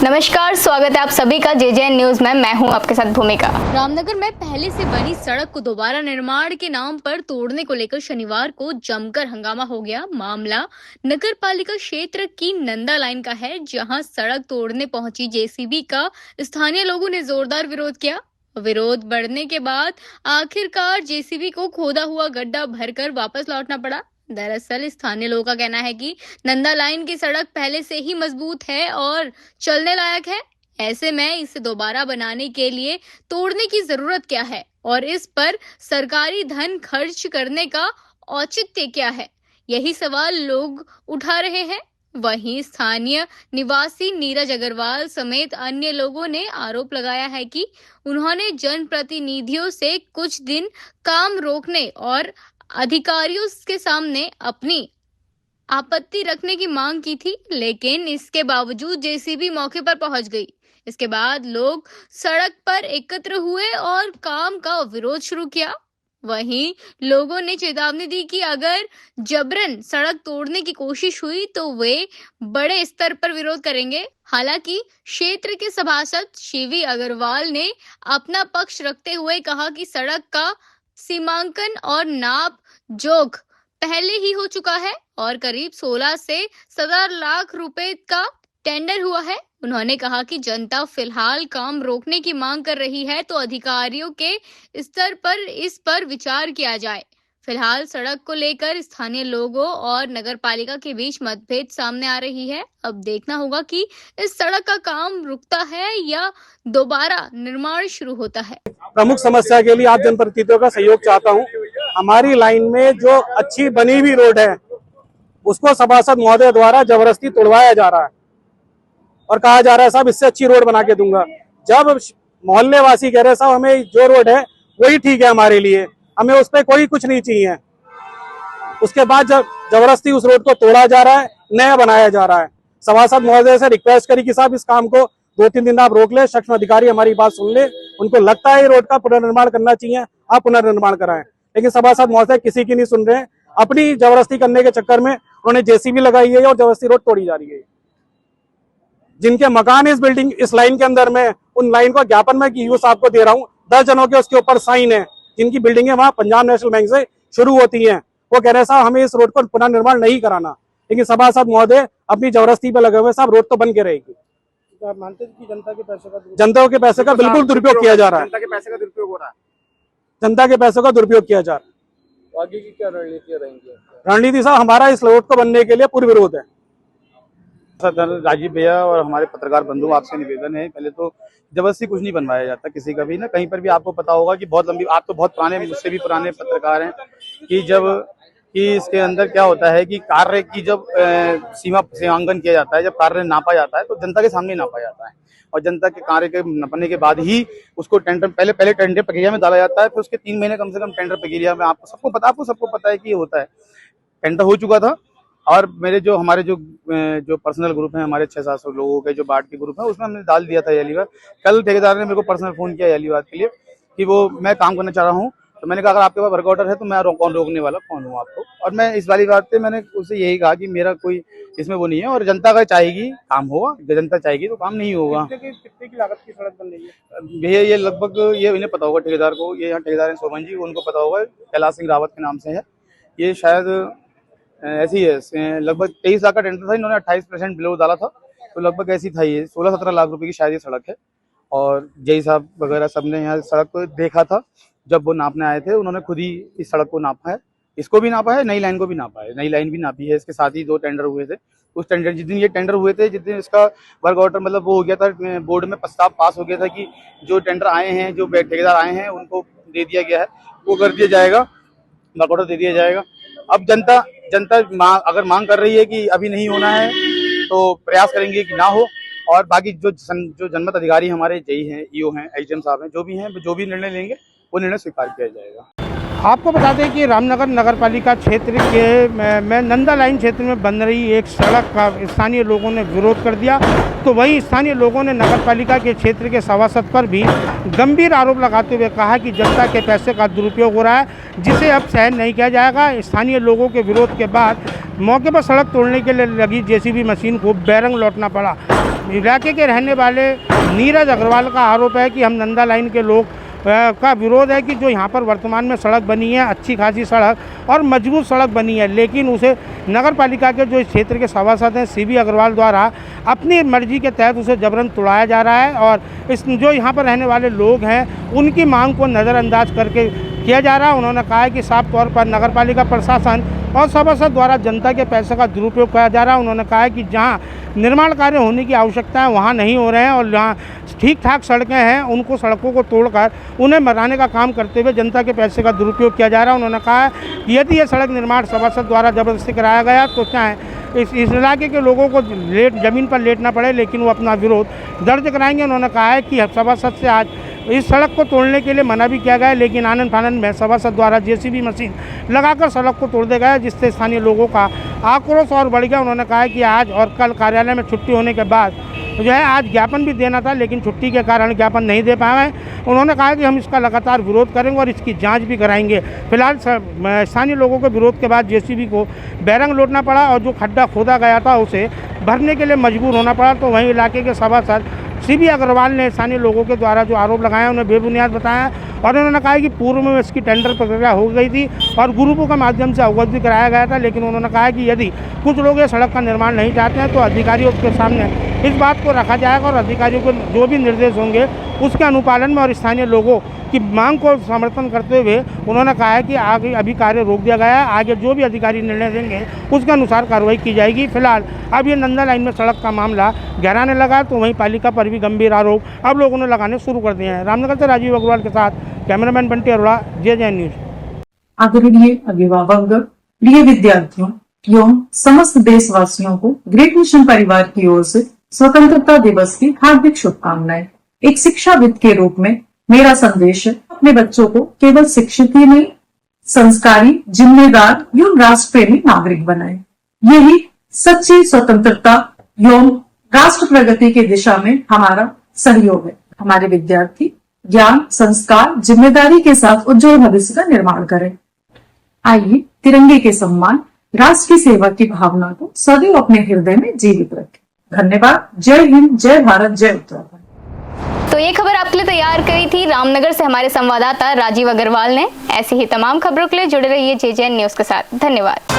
नमस्कार, स्वागत है आप सभी का जेजेएन न्यूज में। मैं हूं आपके साथ भूमिका। रामनगर में पहले से बनी सड़क को दोबारा निर्माण के नाम पर तोड़ने को लेकर शनिवार को जमकर हंगामा हो गया। मामला नगर पालिका क्षेत्र की नंदा लाइन का है, जहां सड़क तोड़ने पहुंची जेसीबी का स्थानीय लोगों ने जोरदार विरोध किया। विरोध बढ़ने के बाद आखिरकार जेसीबी को खोदा हुआ गड्ढा भरकर वापस लौटना पड़ा। दरअसल स्थानीय लोगों का कहना है कि नंदा लाइन की सड़क पहले से ही मजबूत है और चलने लायक है। ऐसे में इसे दोबारा बनाने के लिए तोड़ने की जरूरत क्या है और इस पर सरकारी धन खर्च करने का औचित्य क्या है, यही सवाल लोग उठा रहे हैं। वहीं स्थानीय निवासी नीरज अग्रवाल समेत अन्य लोगों ने आरोप लगाया है कि उन्होंने जनप्रतिनिधियों से कुछ दिन काम रोकने और अधिकारियों के सामने अपनी आपत्ति रखने की मांग की थी, लेकिन इसके बावजूद जेसीबी मौके पर पहुंच गई। इसके बाद लोग सड़क पर एकत्र हुए और काम का विरोध शुरू किया। वहीं लोगों ने चेतावनी दी कि अगर जबरन सड़क तोड़ने की कोशिश हुई तो वे बड़े स्तर पर विरोध करेंगे। हालांकि क्षेत्र के सभासद शिवी अग्रवाल ने अपना पक्ष रखते हुए कहा कि सड़क का सीमांकन और नाप जोख पहले ही हो चुका है और करीब 16 से 17 लाख रुपए का टेंडर हुआ है। उन्होंने कहा कि जनता फिलहाल काम रोकने की मांग कर रही है, तो अधिकारियों के स्तर पर इस पर विचार किया जाए। फिलहाल सड़क को लेकर स्थानीय लोगों और नगरपालिका के बीच मतभेद सामने आ रही है। अब देखना होगा कि इस सड़क का काम रुकता है या दोबारा निर्माण शुरू होता है। प्रमुख समस्या के लिए आप जनप्रतिनिधियों का सहयोग चाहता हूं। हमारी लाइन में जो अच्छी बनी हुई रोड है उसको सभासद महोदय द्वारा जबरदस्ती तोड़वाया जा रहा है और कहा जा रहा है साहब इससे अच्छी रोड बना के दूंगा। जब मोहल्ले वासी कह रहे साहब हमें जो रोड है वही ठीक है हमारे लिए, हमें उस पर कोई कुछ नहीं चाहिए, उसके बाद जब जबरदस्ती उस रोड को तोड़ा जा रहा है, नया बनाया जा रहा है। सभासद महोदय से रिक्वेस्ट करी कि साहब इस काम को 2-3 दिन आप रोक ले, सूक्ष्म अधिकारी हमारी बात सुन ले, उनको लगता है रोड का पुनर्निर्माण करना चाहिए, आप पुनर्निर्माण कराएं। लेकिन सभासद महोदय किसी की नहीं सुन रहे हैं। अपनी जबरदस्ती करने के चक्कर में उन्होंने जेसीबी लगाई है और जबरदस्ती रोड तोड़ी जा रही है। जिनके मकान इस बिल्डिंग इस लाइन के अंदर में, उन लाइन को ज्ञापन में की यूज आपको दे रहा हूँ, 10 जनों के उसके ऊपर साइन है, जिनकी बिल्डिंगें वहां पंजाब नेशनल बैंक से शुरू होती हैं। वो कह रहे साहब हमें इस रोड को पुनर्निर्माण नहीं कराना, लेकिन सभासद महोदय अपनी जबरदस्ती पे लगे हुए साहब रोड तो बन के रहेगी। आप मानते हैं कि जनता के पैसे का बिल्कुल दुरुपयोग किया जा रहा है। जनता के पैसे का दुरुपयोग हो रहा है। जनता के पैसों का दुरुपयोग किया जा रहा है। आगे की क्या रणनीति रहेंगी? रणनीति साहब हमारा इस रोड को बनने के लिए पूर्ण विरोध है। राजीव भैया और हमारे पत्रकार बंधु, आपसे निवेदन है, पहले तो जबरदस्ती कुछ नहीं बनवाया जाता किसी का भी ना। कहीं पर भी आपको पता होगा कि बहुत लंबी, आप तो बहुत पुराने, मुझसे भी पुराने पत्रकार हैं, कि इसके अंदर क्या होता है कि कार्य की जब सीमांकन किया जाता है, जब कार्य नापा जाता है तो जनता के सामने नापा जाता है और जनता के कार्य के नापने के बाद ही उसको टेंडर पहले टेंडर प्रक्रिया में डाला जाता है, फिर उसके 3 महीने कम से कम टेंडर प्रक्रिया में आपको सबको पता है कि ये होता है। टेंडर हो चुका था और हमारे जो पर्सनल ग्रुप है, हमारे 600-700 लोगों के जो बाढ़ के ग्रुप है, उसमें हमने डाल दिया था यालीबाग। कल ठेकेदार ने मेरे को पर्सनल फोन किया यालीबाग के लिए कि वो मैं काम करना चाह रहा हूँ, तो मैंने कहा अगर आपके पास वर्क ऑर्डर है तो मैं कौन रोकने वाला कौन हूँ आपको। और मैं इस वाली बात पे मैंने उससे यही कहा कि मेरा कोई इसमें वो नहीं है और जनता अगर चाहेगी काम होगा, जनता चाहेगी तो काम नहीं होगा। कितने की लागत की सड़क बन रही है भैया? ये लगभग ये इन्हें पता होगा, ठेकेदार को, ये यहाँ ठेकेदार है सोमन जी, उनको पता होगा, कैलाश सिंह रावत के नाम से है। ये शायद ऐसी है, लगभग 23 लाख का टेंडर था, इन्होंने 28% बिलो डाला था, तो लगभग ऐसी था। ये 16-17 लाख रुपए की शायद ये सड़क है। और जय साहब वगैरह सबने यहाँ सड़क को देखा था, जब वो नापने आए थे उन्होंने खुद ही इस सड़क को नापा है, इसको भी नापा है, नई लाइन को भी नापा है, नई लाइन भी नापी है। इसके साथ ही 2 टेंडर हुए थे। उस टेंडर जिस दिन ये टेंडर हुए थे, जिस दिन इसका वर्क ऑर्डर मतलब वो हो गया था, बोर्ड में प्रस्ताव पास हो गया था कि जो टेंडर आए हैं, जो ठेकेदार आए हैं, उनको दे दिया गया है, वो कर दिया जाएगा, वर्क ऑर्डर दे दिया जाएगा। अब जनता अगर मांग कर रही है कि अभी नहीं होना है तो प्रयास करेंगे कि ना हो। और बाकी जो जनमत अधिकारी हमारे जेई हैं, ईओ हैं, एचएम साहब हैं, जो भी हैं, जो भी निर्णय लेंगे वो निर्णय स्वीकार किया जाएगा। आपको बता दें कि रामनगर नगरपालिका क्षेत्र के में नंदा लाइन क्षेत्र में बन रही एक सड़क का स्थानीय लोगों ने विरोध कर दिया, तो वहीं स्थानीय लोगों ने नगरपालिका के क्षेत्र के सभासद पर भी गंभीर आरोप लगाते हुए कहा कि जनता के पैसे का दुरुपयोग हो रहा है, जिसे अब सहन नहीं किया जाएगा। स्थानीय लोगों के विरोध के बाद मौके पर सड़क तोड़ने के लिए लगी जेसीबी मशीन को बैरंग लौटना पड़ा। इलाके के रहने वाले नीरज अग्रवाल का आरोप है कि हम नंदा लाइन के लोग का विरोध है कि जो यहाँ पर वर्तमान में सड़क बनी है, अच्छी खासी सड़क और मजबूत सड़क बनी है, लेकिन उसे नगर पालिका के जो इस क्षेत्र के सभासद हैं सीबी अग्रवाल द्वारा अपनी मर्जी के तहत उसे जबरन तोड़ाया जा रहा है और इस जो यहाँ पर रहने वाले लोग हैं उनकी मांग को नज़रअंदाज करके किया जा रहा है। उन्होंने कहा है कि साफ तौर पर नगर पालिका प्रशासन और सभासद द्वारा जनता के पैसे का दुरुपयोग किया जा रहा है। उन्होंने कहा है कि जहाँ निर्माण कार्य होने की आवश्यकता है वहाँ नहीं हो रहे हैं और जहाँ ठीक ठाक सड़कें हैं उनको सड़कों को तोड़कर उन्हें बनाने का काम करते हुए जनता के पैसे का दुरुपयोग किया जा रहा है। उन्होंने कहा है कि यदि ये सड़क निर्माण सभासद द्वारा ज़बरदस्ती कराया गया तो चाहे इस इलाके के लोगों को ज़मीन पर लेटना पड़े, लेकिन वो अपना विरोध दर्ज कराएंगे। उन्होंने कहा है कि सभासद से आज इस सड़क को तोड़ने के लिए मना भी किया गया है, लेकिन आनंद फानंद में सभासद द्वारा जेसीबी मशीन लगाकर सड़क को तोड़ दिया गया, जिससे स्थानीय लोगों का आक्रोश और बढ़ गया। उन्होंने कहा है कि आज और कल कार्यालय में छुट्टी होने के बाद जो है आज ज्ञापन भी देना था, लेकिन छुट्टी के कारण ज्ञापन नहीं दे पाए। उन्होंने कहा कि हम इसका लगातार विरोध करेंगे और इसकी जांच भी कराएंगे। फिलहाल स्थानीय लोगों के विरोध के बाद जेसीबी को बैरंग लौटना पड़ा और जो खड्डा खोदा गया था उसे भरने के लिए मजबूर होना पड़ा। तो वहीं इलाके के सभासद सीबी अग्रवाल ने स्थानीय लोगों के द्वारा जो आरोप लगाए उन्हें बेबुनियाद बताया और उन्होंने कहा कि पूर्व में इसकी टेंडर प्रक्रिया हो गई थी और ग्रुपों के माध्यम से अवगत भी कराया गया था, लेकिन उन्होंने कहा कि यदि कुछ लोग ये सड़क का निर्माण नहीं चाहते हैं तो अधिकारियों के सामने इस बात को रखा जाएगा और अधिकारियों को जो भी निर्देश होंगे उसके अनुपालन में और स्थानीय लोगों की मांग को समर्थन करते हुए उन्होंने कहा है कि आगे अभी कार्य रोक दिया गया है, आगे जो भी अधिकारी निर्णय देंगे उसके अनुसार कार्रवाई की जाएगी। फिलहाल अब ये नंदा लाइन में सड़क का मामला गहराने लगा तो वहीं पालिका पर भी गंभीर आरोप अब लोगों ने लगाने शुरू कर दिए हैं। रामनगर से राजीव अग्रवाल के साथ cameraman Bunty Arora, JJ news. आदरणीय अभिभावक, प्रिय विद्यार्थियों एवं समस्त देशवासियों को ग्रेट मिशन परिवार की ओर से स्वतंत्रता दिवस की हार्दिक शुभकामनाएं। एक शिक्षाविद के रूप में मेरा संदेश है अपने बच्चों को केवल शिक्षित ही नहीं, संस्कारी, जिम्मेदार एवं राष्ट्र प्रेमी नागरिक बनाए। यही सच्ची स्वतंत्रता एवं राष्ट्र प्रगति की दिशा में हमारा सहयोग है। हमारे विद्यार्थी ज्ञान, संस्कार, जिम्मेदारी के साथ उज्जवल भविष्य का निर्माण करें। आइए तिरंगे के सम्मान, राष्ट्र की सेवा की भावना को सदैव अपने हृदय में जीवित रखें। धन्यवाद। जय हिंद, जय भारत, जय उत्तराखंड। तो ये खबर आपके लिए तैयार करी थी रामनगर से हमारे संवाददाता राजीव अग्रवाल ने। ऐसी ही तमाम खबरों के लिए जुड़े रहिए JJ न्यूज के साथ। धन्यवाद।